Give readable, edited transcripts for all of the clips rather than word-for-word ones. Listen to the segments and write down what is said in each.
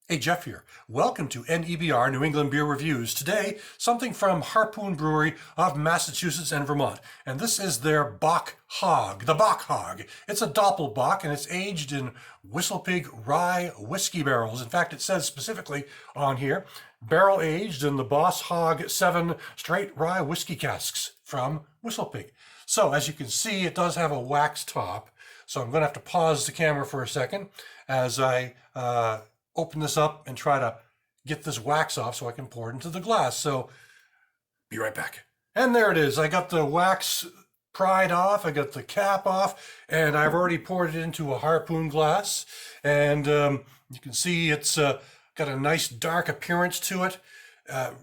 Hey, Jeff here. Welcome to NEBR New England Beer Reviews. Today, something from Harpoon Brewery of Massachusetts and Vermont. And this is their Bock Hog, the Bock Hog. It's a Doppelbock and it's aged in Whistle Pig Rye whiskey barrels. In fact, it says specifically on here, barrel aged in the Boss Hog 7 straight rye whiskey casks from Whistle Pig. So as you can see, it does have a wax top. So I'm going to have to pause the camera for a second as I open this up and try to get this wax off so I can pour it into the glass. So be right back. And there it is. I got the wax pried off. I got the cap off, and I've already poured it into a Harpoon glass. And you can see it's got a nice dark appearance to it.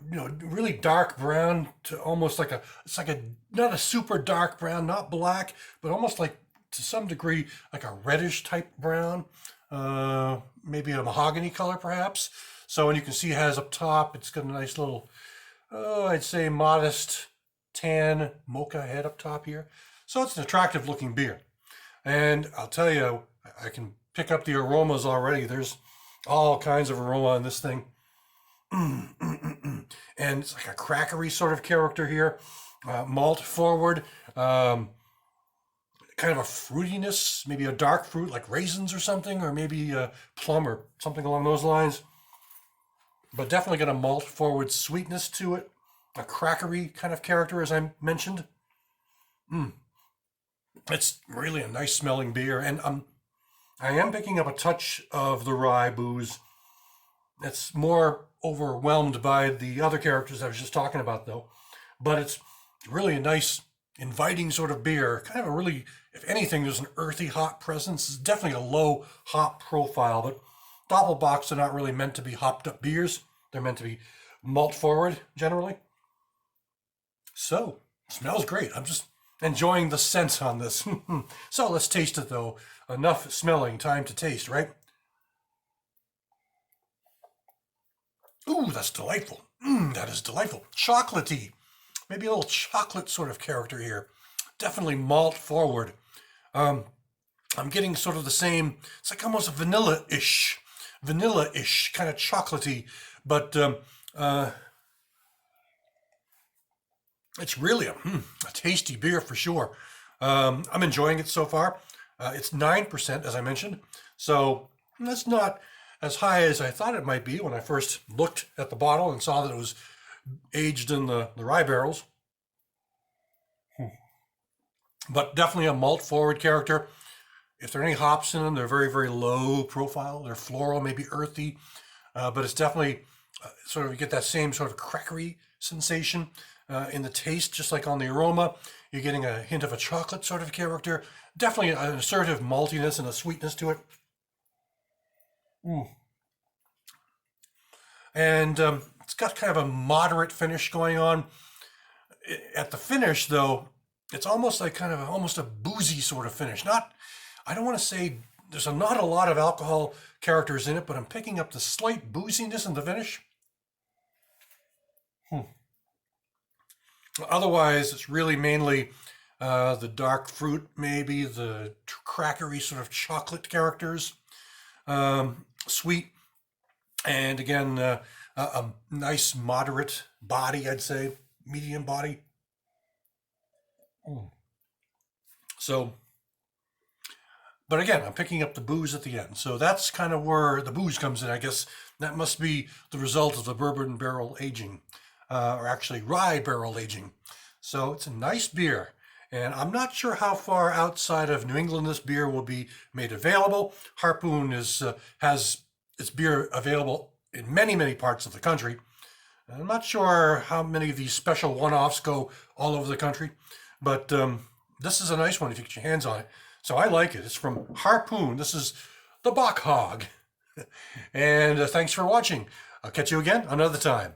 Really dark brown to almost like it's like not a super dark brown, not black, but almost like to some degree like a reddish type brown. Maybe a mahogany color perhaps. So, and you can see it has up top, it's got a nice little, I'd say modest tan mocha head up top here. So it's an attractive looking beer. And I'll tell you, I can pick up the aromas already. There's all kinds of aroma in this thing. And it's like a crackery sort of character here. Malt forward. Kind of a fruitiness, maybe a dark fruit like raisins or something, or maybe a plum or something along those lines. But definitely got a malt forward sweetness to it, a crackery kind of character, as I mentioned. It's really a nice smelling beer, and I am picking up a touch of the rye booze. It's more overwhelmed by the other characters I was just talking about, though. But it's really a nice, inviting sort of beer. Kind of a really, if anything, there's an earthy hop presence. It's definitely a low hop profile, but Doppelbocks are not really meant to be hopped up beers. They're meant to be malt forward generally. So, smells great. I'm just enjoying the scent on this. So let's taste it though. Enough smelling, time to taste, right? Ooh, that's delightful. That is delightful. Chocolatey. Maybe a little chocolate sort of character here. Definitely malt forward. I'm getting sort of the same, it's like almost a vanilla-ish kind of chocolatey, but it's really a tasty beer for sure. I'm enjoying it so far. It's 9%, as I mentioned, so that's not as high as I thought it might be when I first looked at the bottle and saw that it was aged in the rye barrels. But definitely a malt forward character. If there are any hops in them, they're very, very low profile. They're floral, maybe earthy, but it's definitely sort of, you get that same sort of crackery sensation in the taste, just like on the aroma. You're getting a hint of a chocolate sort of character. Definitely an assertive maltiness and a sweetness to it. And it's got kind of a moderate finish going on. At the finish, though, it's almost like kind of almost a boozy sort of finish. I don't want to say there's not a lot of alcohol characters in it, but I'm picking up the slight booziness in the finish. Otherwise, it's really mainly the dark fruit, maybe the crackery sort of chocolate characters, sweet, and again, a nice moderate body, I'd say, medium body. So, but again, I'm picking up the booze at the end. So that's kind of where the booze comes in. I guess that must be the result of the bourbon barrel aging, or actually rye barrel aging. So it's a nice beer. And I'm not sure how far outside of New England this beer will be made available. Harpoon has its beer available in many, many parts of the country. I'm not sure how many of these special one-offs go all over the country, but this is a nice one if you get your hands on it. So I like it. It's from Harpoon. This is the Bock Hog. And thanks for watching. I'll catch you again another time.